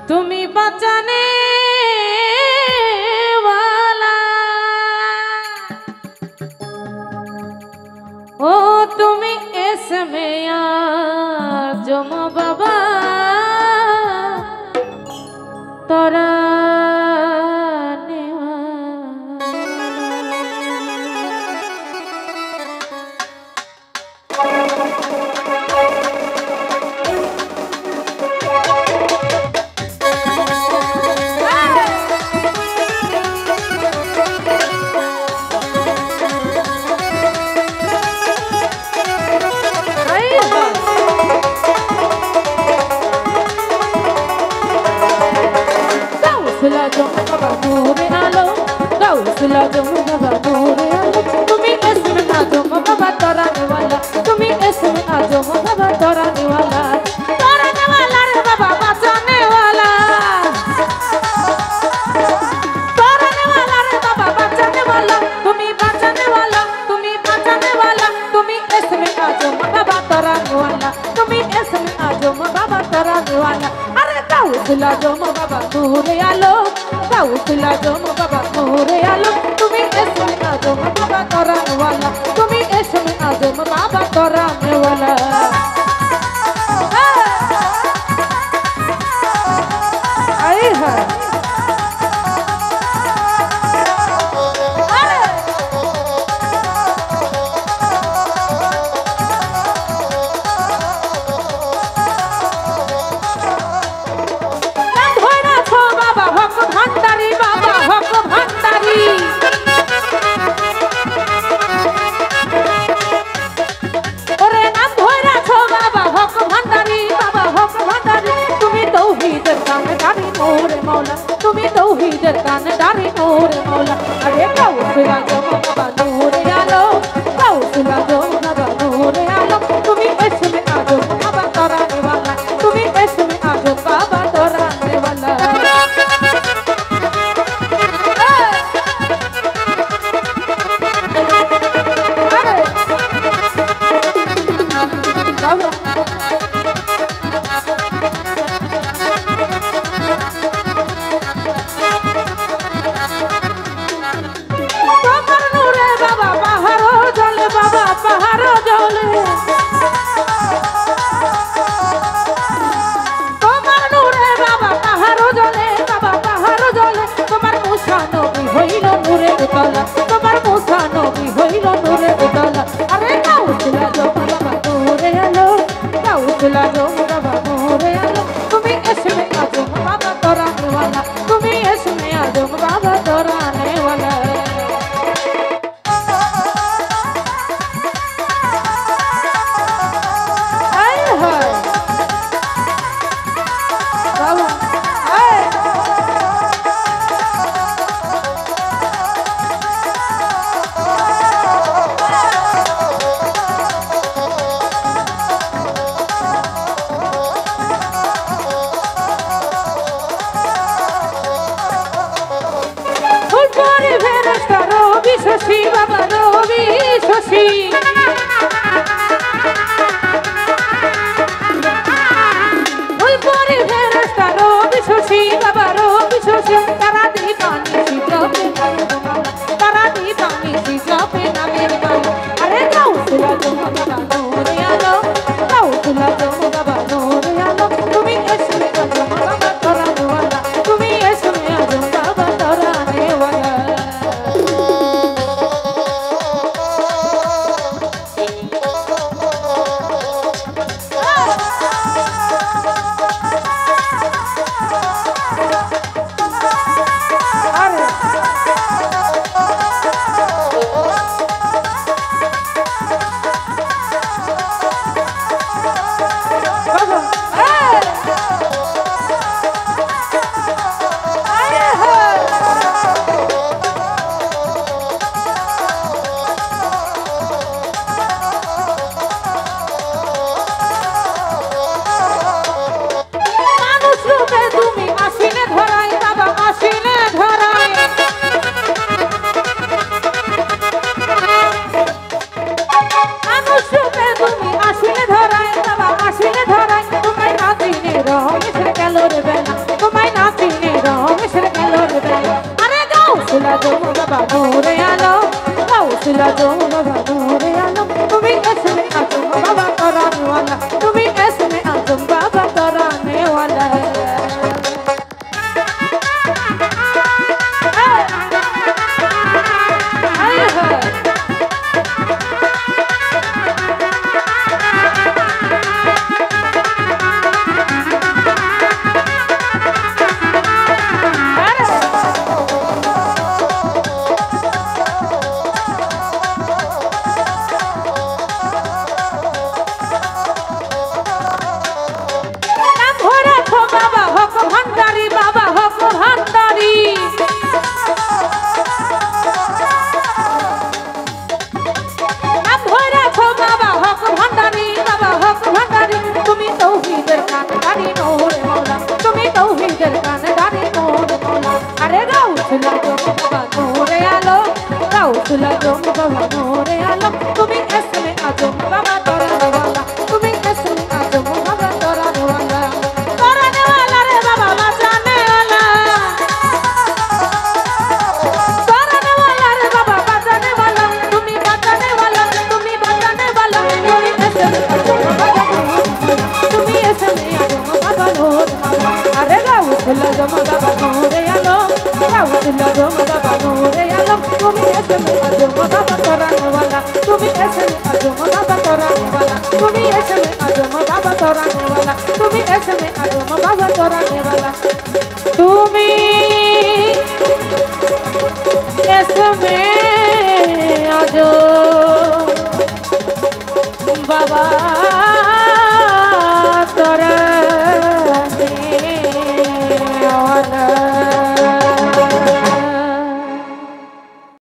তুমি বাঁচানে वाला ओ তুমি এসমে আজম বাবা তোরা তুমি এসমে আজম বাবা তোরানে वाला তুমি এসমে আজম বাবা তোরানে वाला রে বাবা বাঁচানে वाला রে বাবা বাঁচানে वाला তুমি বাঁচানে वाला তুমি বাঁচানে वाला তুমি এসমে আজম বাবা তোরানে वाला তুমি এসমে আজম বাবা তোরানে वाला আরে গাউসুল আজম বাবা তোরে আলো গাউসুল আজম বাবা তোরে আলো তুমি এসমে আজম বাবা তোরানে वाला তুমি এসমে আজম বাবা তোরানে वाला আই হ্যাঁ তুমি তৌহিদের কানে দাঁড়ি নূরে মৌলা আরে গাউসুল আজম বাবা নূরে আলো গাউসুল আজম বাবা নূরে আলো তুমি এসমে আজম বাবা তোরানে वाला তুমি এসমে আজম বাবা তোরানে वाला তোমার মুসা নবী হইল নূরে উতলা আরে গাউসুল আজম বাবা নূরে আলো গাউসুল আজম বাবা নূরে আলো তুমি এসমে আজম বাবা তোরানে वाला তুমি এসমে আজম বাবা তোরানে वाला আয় হায় বাবা আয় শশী বাবা রবি শশী ওই পরে ফেরেশতা রবি শশী বাবা রবি শশী তারা দিবানি শীতলপে তারা দিবানি শীতলপে নামের গান আরে গাউসুল আজম বাবা নূরে আলো গাউসুল আজম বাবা নূরে আলো তুমি এসমে আজম বাবা তোরানে वाला তুমি এসমে আজম বাবা তোরানে वाला बाबा नूरे आलम गाउसल आजम बाबा नूरे आलम तुमी इसमें आजम बाबा तराने वाला तुमी इसमें आजम बाबा तराने वाला है गाउसल आजम बाबा नूरे आलम तुमी इसमें आजम बाबा तराने वाला तुमी इसमें आजम बाबा तराने वाला रे बाबा बचाने वाला रे बाबा बचाने वाला तुमी बचाने वाला तुमी बचाने वाला तुमी इसमें आजम बाबा तुमी इसमें आजम बाबा नूरे अरे गाउसल आजम बाबा नूरे आलम गाउसल आजम बाबा नूरे आलम तुमी इसमें आजम बाबा तराने वाला तुमी इसमें आजम बाबा तराने वाला तुमी इसमें आजम बाबा तराने वाला तुमी इसमें आजम बाबा तराने वाला